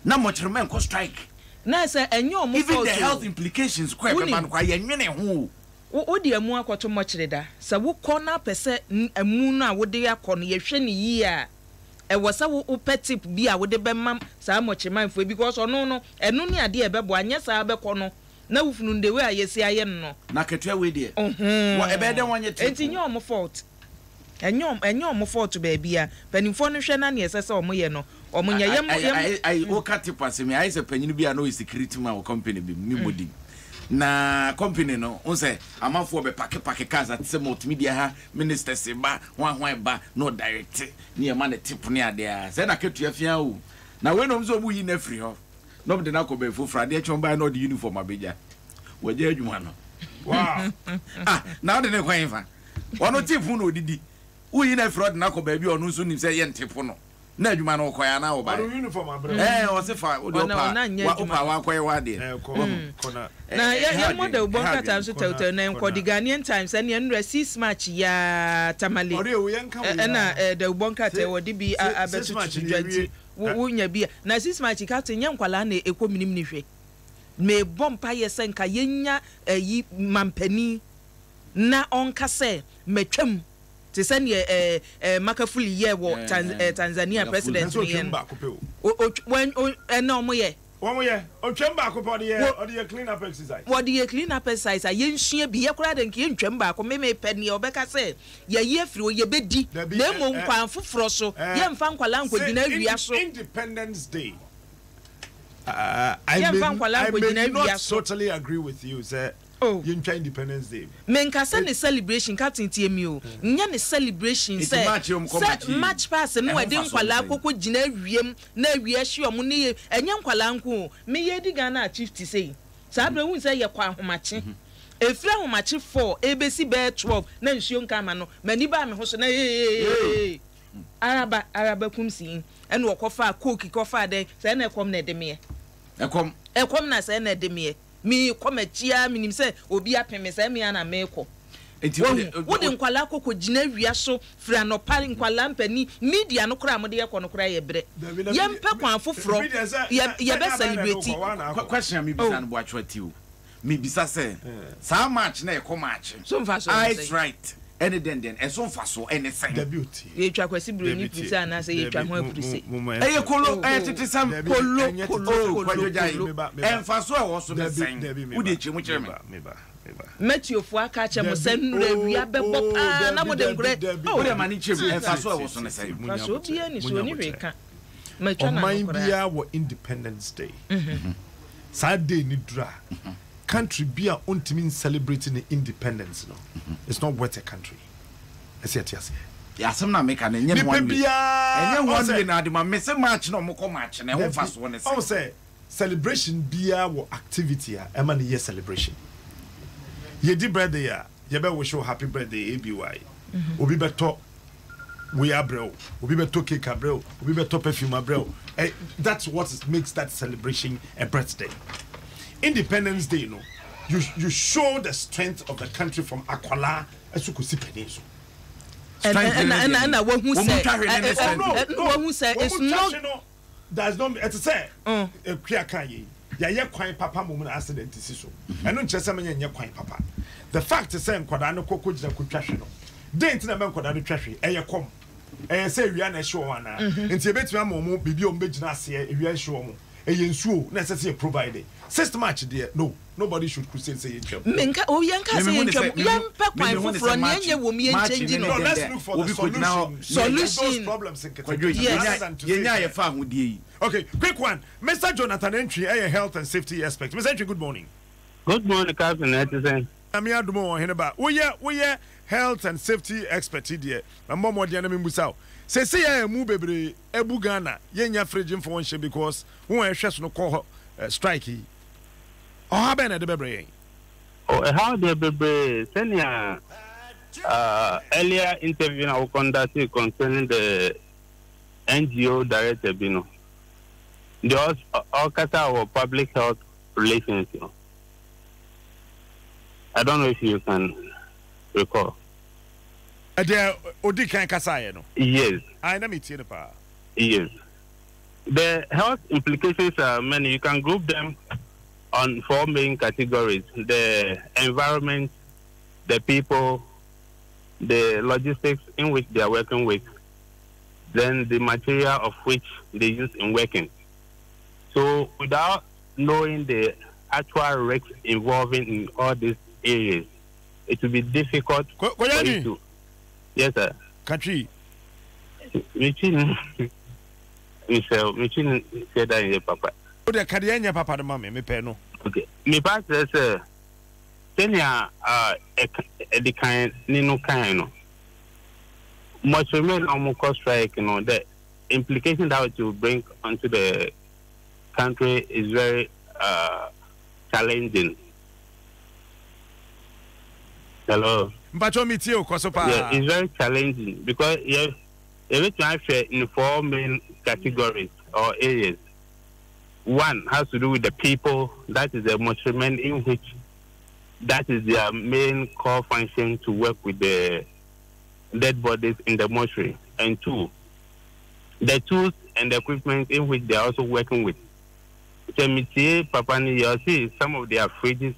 na mochri men ko strike na say enyo mo even the health implications kwa be man kwa ye nwene ho wo di amu akoto mochri da sa wo kɔ na pese amu no a wo de akɔ no ye hwe ne yi a wasa wo petip bi a wo de be mam sa mochri manfo because ono no eno ne ade e bebo anya sa be kɔ no na wufunu ndewe a yesi aye no na ketua we de wo e be de wanye trip enti nyo mo fault enyo mo fault ba bia panimfo no hwe na ne yesese omo ye no omo nya yem I wo katipase me I say panyin bi a no security man company bi mi modi na company no on say amafo be pack cars at say multimedia ha minister se ba hwan ba no direct ne ma ne tip ne ade a say na ketua fia o na we no mzo mu yi na free ho no be na ko be fo frade chomba no the uniform abeja waje adwuma no wow now de ne kwan fa ono tip no odidi uyi na fraud na ko ba bi ono nso nim say ye ntip no na adwuma no koya na wo ba uniform abra o se fa o do pa wa koya wa de kona na ya mo de ubonka time so tell na nkodi Ghanaian times and yan resist match ya tamale na de ubonka te wodi bi abetu 20 wunya bi na 6 match captain yankwala na ekominim ni hwe me bompa yesenka yenya yi mampani na onka se metwam te send ye makafuli ye wo Tanzania president yen when na omo ye otwem ba ko podi ye clean up exercise what the clean up exercise yen hia bi ye kura de nke ntwem ba ko me pe ne obeka se ye ye firi o ye bedi na mo nkwan foforo so ye mfa nkwala nkodina awia so Independence Day I may not totally agree with you sir. Oh, you try Independence Day. Menkasa ne celebration captain TMU. Nya ne celebration say match pass no we dey nkwala akoko gina wiem na awia hye omo ne enya nkwala nko me ye di Ghana chief ti say. Sa abra hu say ye kwa ahomache. Efra ahomache 4 ebesi be 12 na nsuo nka ma no mani ba me ho so na araba kumsi ene wokofa coke kofa de say na ekom na edeme ekom na say na edeme mi komachia minim se obi apeme se me ana meko What in Qualaco could Genevia so Frano Parin Qualampani, media no cram, dear Conocra bre. Yam Papa for from your best celebrity. Question me, watch what you. Maybe say, so much near comatch. So fast, it's right. Any then, and so fast, so anything. The beauty. You try to see Bruni Pisan as a tram. Hey, Colo, and some Colo, and Faso also the same. Who did you met you for a catcher, was sent we are bebop, and I would have great. Oh, the money chip, and Faso was on the same. Faso, mind be our Independence Day. Saturday, Nidra. Country be our own team celebrating the independence. No, it's not worth a country. I say it, yes. Yeah, some not make an Indian one. And you want to know the miss a match, no more match, and I won't fast one. I say celebration be our activity, a man year celebration. Ye did birthday, ye better wish you happy birthday, ABY. Obi better we are bro, Obi better cake, bro, Obi better perfume, bro. That's what makes that celebration a birthday. Independence Day, no, you show the strength of the country from Akwala as you could see Peninsula. And I won't say it's not. There's no, it's a say, a clear kaye. Ya quine papa moment accident is so. And don't just say, quine papa. The fact is saying, Quadano cockroach and could trash. Dain't in a man Quadano trash, a come. And say, we are not sure one. And Tibet Ramu be beyond Bijnas here, if you are sure. A ensure necessary provided. System match, dear. No, nobody should crusade say it. Menka, oh, Yanka say young papa from Yanya will be changing. No, let's look for the solution. Problems in okay, quick one. Mr. Jonathan Entry, a health and safety aspect. Mr. Entry, good morning. Good morning, Captain Edison. I'm here to more in about. We are health and safety expert dear. I'm more than a musao. Say I move baby Ebu Ghana, Yenya fridge for one because who are just no call strikey. Or how been at the baby? Oh, how the baby senior earlier interview I conducted concerning the NGO director, Bino. There was all of public health relations. I don't know if you can recall. Yes. I know it's pa. Yes. The health implications are many. You can group them on 4 main categories: the environment, the people, the logistics in which they are working with, then the material of which they use in working. So without knowing the actual risks involving in all these areas, it will be difficult for you to. Yes, sir. Country. Michin said that in your papa. Oh, the Cadiana papa, the mommy, me pay no. Okay. Me pass, sir. Senior, the kind, Nino kind. Much remain on more strike, the implication that it will bring onto the country is very challenging. Hello. But yeah, it's very challenging because every time in 4 main categories or areas. One has to do with the people, that is the measurement in which that is their main core function to work with the dead bodies in the mortuary. And 2, the tools and the equipment in which they are also working with. So, Papani, you see some of their fridges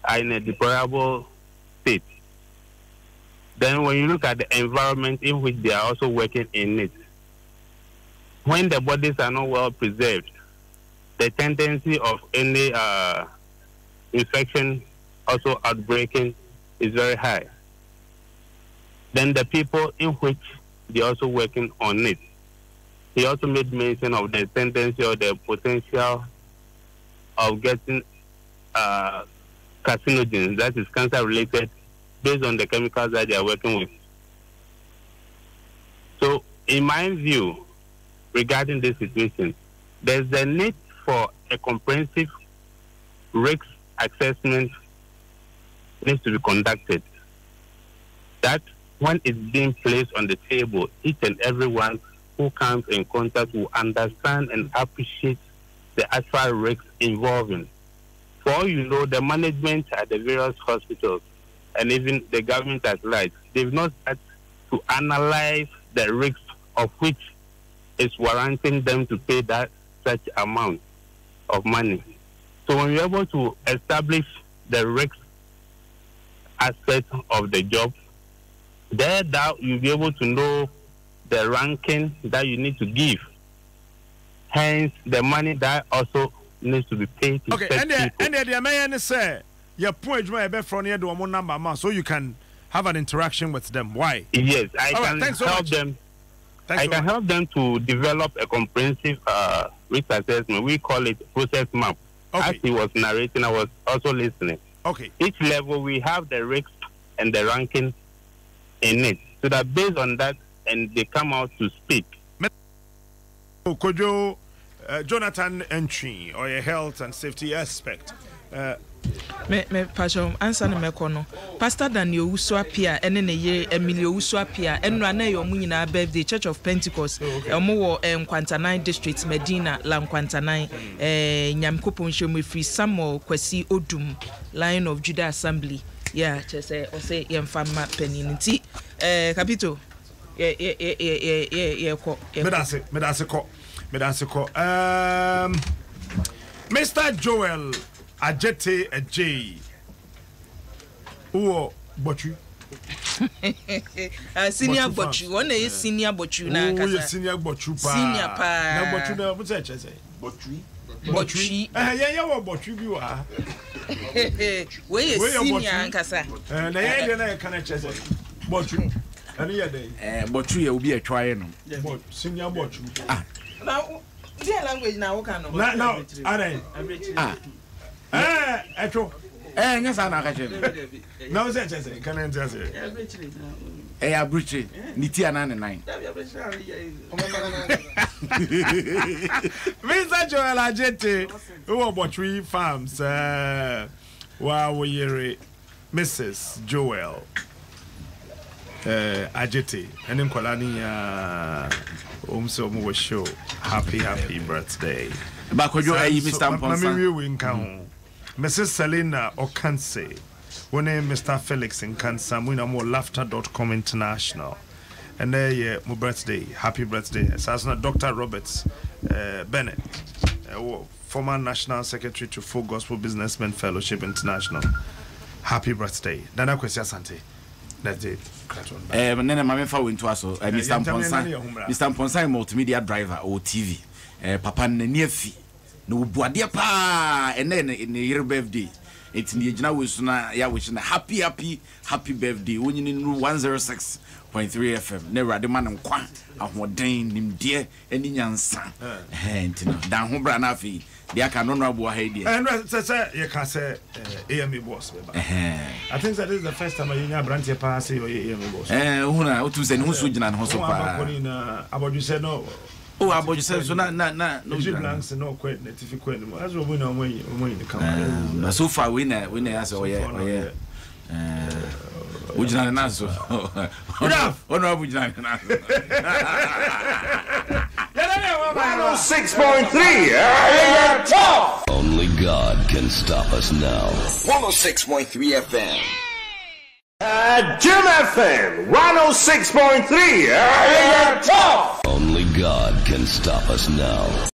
are in a deplorable state. Then when you look at the environment in which they are also working in it, when the bodies are not well preserved, the tendency of any infection also outbreaking is very high. Then the people in which they are also working on it, he also made mention of the tendency or the potential of getting carcinogens, that is cancer related, based on the chemicals that they are working with. So, in my view, regarding this situation, there's a need for a comprehensive risk assessment needs to be conducted. That when it's being placed on the table, each and everyone who comes in contact will understand and appreciate the actual risks involving. For all you know, the management at the various hospitals and even the government at large, they've not started to analyze the risks of which is warranting them to pay that such amount of money. So when you're able to establish the risk aspect of the job, there that you'll be able to know the ranking that you need to give. Hence, the money that also needs to be paid to okay, people. And the man say, your point from here to one number, so you can have an interaction with them. Why? Yes, I can help them. I can help them to develop a comprehensive risk assessment. We call it process map. Okay. As he was narrating, I was also listening. Okay. Each level, we have the risk and the ranking in it. So that based on that, and they come out to speak. Could you, Jonathan Entry, or a health and safety aspect? Me pastor answer na mekono Pastor Daniel Uso apia ene ne ye Emilio Uso apia enra na ye omu nyina birthday Church of Pentecost omo wo Nkwantanai district Medina la Nkwantanai Nyamkopo nhwemu free Samuel Kwasi Odum Lion of Judah Assembly yeah chese o say yemfa ma peninti capito ye ko medase ko Mr. Joel Ajete J. Uo Bochu. Senior Bochu. One is senior Bochu na kasa. Senior Bochu pa. Senior pa. Na Bochu na what's that say? Bochu. Bochu. Yeah, wo Bochu bi wa. We is senior kasa. Na ye na kana chese. Bochu. Ani ye dey. Bochu ye obi atwaye no. Senior Bochu. Now, their language now can no. Now, echo. Yes, I'm not catching. No, say, can I just say? Abrichi, Nitia 99. Mr. Joel Ajete, who are Mortuary Farms, wow, we Mrs. Joel Ajete, and in Kolani, so we show happy birthday. Back when you are Mr. Ponsa. Mrs. Selena Okanse, one name Mr. Felix in Kansas, we know more laughter.com international. And there, yeah, my birthday, happy birthday. Assassin Dr. Roberts Bennett, former National Secretary to Full Gospel Businessmen Fellowship International. Happy birthday. Dana Kwesi Asante. That's it. Nene Mamefa Wintuaso, Mr. Ponsa, multimedia driver or TV. Papa Nenefi. No boadia pa and then in your birthday. It's in the Jana ya wishing a happy birthday. When you in 106.3 FM. Never the man kwa a ordained him dear and in Yansa. And down home branafi. The Akanonable Hadia. And you can say AME boss. I think that is the first time I hear Brantia pass or AME boss. Una to send Husujan and Hosopa. About you said no. Oh, about yourself, so no blanks and no quite native quite. As we know when you come. So far, we ask, oh, yeah. Would you not answer? Oh, no, would you not answer? 106.3 Only God can stop us now. 106.3 FM. Jim FM 106.3 Only God can stop us now.